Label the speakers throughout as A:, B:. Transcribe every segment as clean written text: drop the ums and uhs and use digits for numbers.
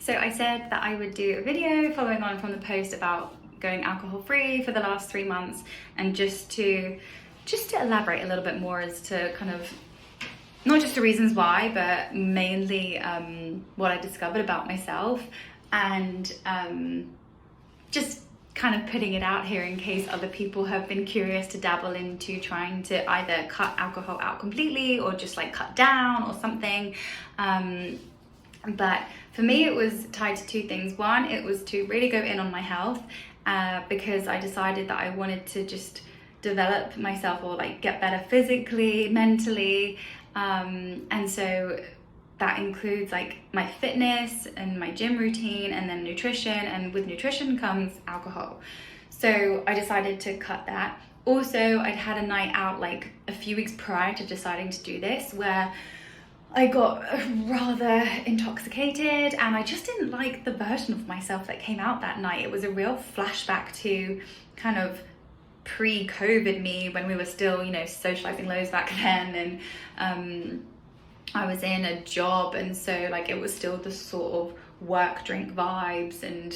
A: So I said that I would do a video following on from the post about going alcohol free for the last 3 months, and just to elaborate a little bit more as to kind of not just the reasons why, but mainly what I discovered about myself, and just kind of putting it out here in case other people have been curious to dabble into trying to either cut alcohol out completely or just like cut down or something. But for me, it was tied to two things. One, it was to really go in on my health because I decided that I wanted to just develop myself, or like get better physically, mentally. And so that includes like my fitness and my gym routine, and then nutrition, and with nutrition comes alcohol. So I decided to cut that. Also, I'd had a night out like a few weeks prior to deciding to do this, where I got rather intoxicated, and I just didn't like the version of myself that came out that night. It was a real flashback to kind of pre-COVID me, when we were still, socializing loads back then, and I was in a job, and so like it was still the sort of work drink vibes and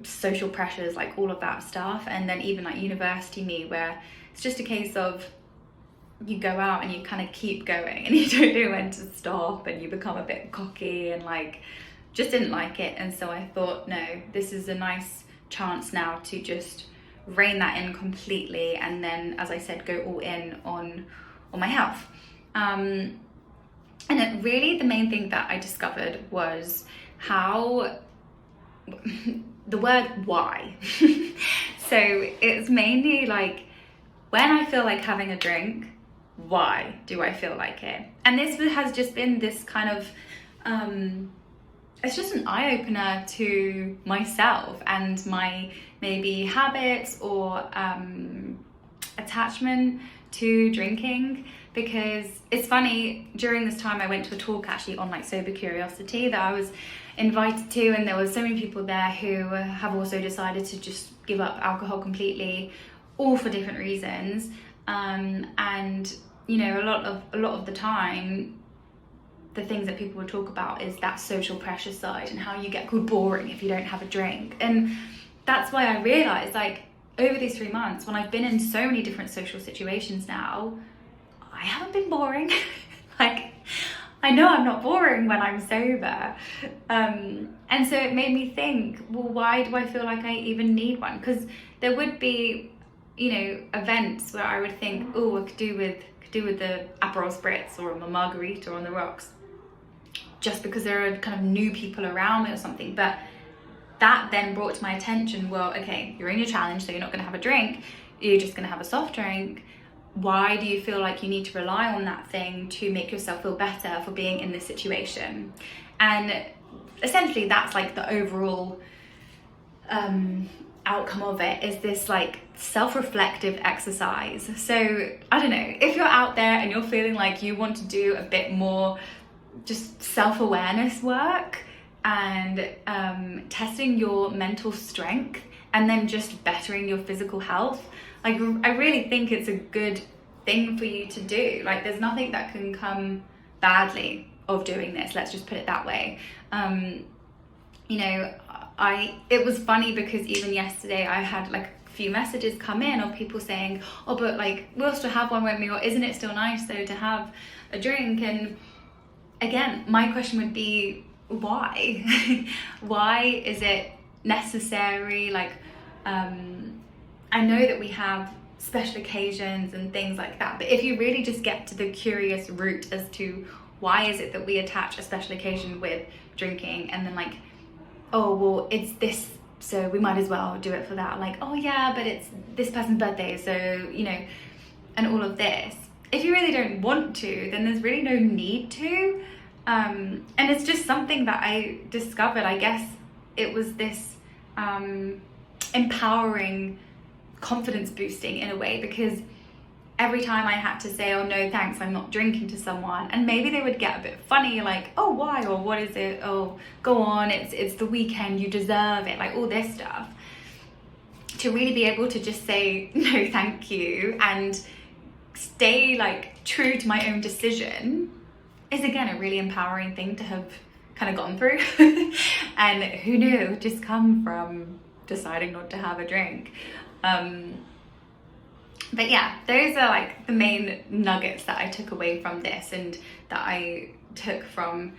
A: social pressures, like all of that stuff. And then even like university me, where it's just a case of you go out and you kind of keep going and you don't know when to stop, and you become a bit cocky and like just didn't like it. And so I thought, no, this is a nice chance now to just rein that in completely, and then, as I said, go all in on my health. And it really, the main thing that I discovered was how the word why. So it's mainly like, when I feel like having a drink, why do I feel like it? And this has just been this kind of it's just an eye-opener to myself and my maybe habits or attachment to drinking. Because it's funny, during this time I went to a talk actually on like sober curiosity that I was invited to, and there were so many people there who have also decided to just give up alcohol completely, all for different reasons. And a lot of the time, the things that people would talk about is that social pressure side, and how you get called boring if you don't have a drink. And that's why I realized, like, over these 3 months, when I've been in so many different social situations now, I haven't been boring. Like, I know I'm not boring when I'm sober. And so it made me think, well, why do I feel like I even need one? Because there would be, events where I would think, oh, I could do with the Aperol Spritz or a margarita on the rocks, just because there are kind of new people around me or something. But that then brought to my attention, well, okay, you're in your challenge, so you're not going to have a drink, you're just going to have a soft drink. Why do you feel like you need to rely on that thing to make yourself feel better for being in this situation? And essentially that's like the overall outcome of it, is this like self-reflective exercise. So I don't know, if you're out there and you're feeling like you want to do a bit more just self-awareness work and testing your mental strength, and then just bettering your physical health, like, I really think it's a good thing for you to do. Like, there's nothing that can come badly of doing this, let's just put it that way. It was funny because even yesterday I had like a few messages come in of people saying, oh, but like, we'll still have one, won't we? Or isn't it still nice though to have a drink? And again, my question would be, why? Why is it necessary? Like, I know that we have special occasions and things like that, but if you really just get to the curious root as to why is it that we attach a special occasion with drinking, and then like, oh, well, it's this, so we might as well do it for that. Like, oh yeah, but it's this person's birthday, so, and all of this. If you really don't want to, then there's really no need to. And it's just something that I discovered. I guess it was this empowering, confidence boosting in a way, because every time I had to say, oh no thanks, I'm not drinking, to someone, and maybe they would get a bit funny, like, oh why, or what is it, oh go on, it's the weekend, you deserve it, like all this stuff, to really be able to just say no thank you and stay like true to my own decision is again a really empowering thing to have kind of gone through. And who knew it would just come from deciding not to have a drink. But yeah, those are like the main nuggets that I took away from this, and that I took from,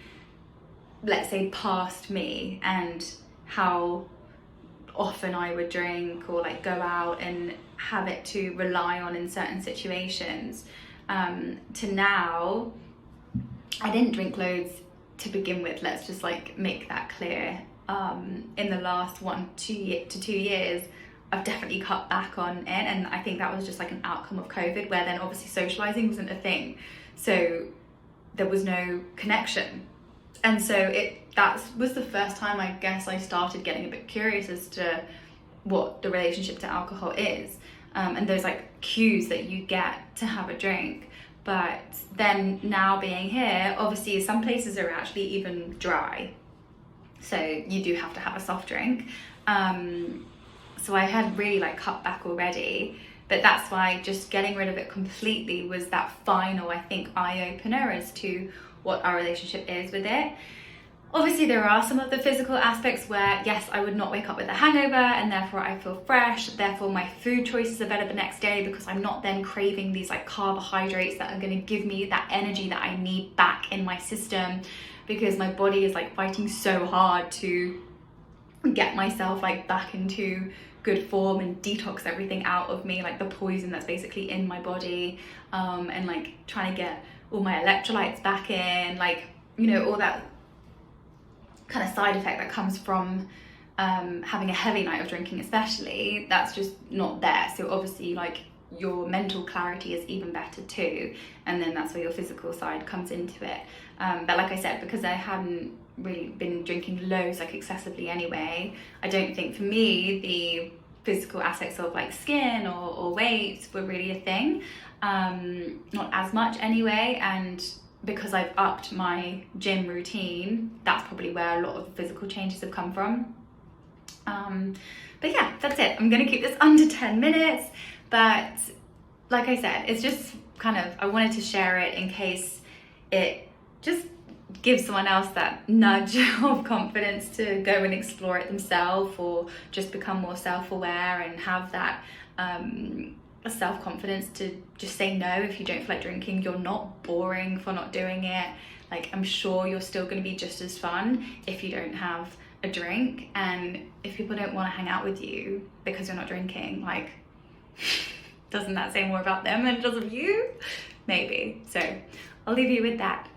A: let's say, past me, and how often I would drink or like go out and have it to rely on in certain situations, to now. I didn't drink loads to begin with, let's just like make that clear. In the last 1 to 2 years, I've definitely cut back on it, and I think that was just like an outcome of COVID, where then obviously socializing wasn't a thing, so there was no connection. And so that was the first time, I guess, I started getting a bit curious as to what the relationship to alcohol is, and those like cues that you get to have a drink. But then now being here, obviously some places are actually even dry, so you do have to have a soft drink. So I had really like cut back already, but that's why just getting rid of it completely was that final, I think, eye-opener as to what our relationship is with it. Obviously there are some of the physical aspects where, yes, I would not wake up with a hangover, and therefore I feel fresh, therefore my food choices are better the next day, because I'm not then craving these like carbohydrates that are going to give me that energy that I need back in my system, because my body is like fighting so hard to get myself like back into good form and detox everything out of me, like the poison that's basically in my body, and like trying to get all my electrolytes back in, like, you know, all that kind of side effect that comes from having a heavy night of drinking, especially, that's just not there. So obviously like your mental clarity is even better too, and then that's where your physical side comes into it. But like I said, because I hadn't really been drinking loads, like excessively anyway, I don't think for me the physical aspects of like skin or weight were really a thing, not as much anyway. And because I've upped my gym routine, that's probably where a lot of the physical changes have come from. But yeah, that's it. I'm gonna keep this under 10 minutes, but like I said, it's just kind of, I wanted to share it in case it just gives someone else that nudge of confidence to go and explore it themselves, or just become more self-aware and have that self-confidence to just say no if you don't feel like drinking. You're not boring for not doing it. Like, I'm sure you're still going to be just as fun if you don't have a drink, and if people don't want to hang out with you because you're not drinking, like, doesn't that say more about them than it does of you? Maybe. So I'll leave you with that.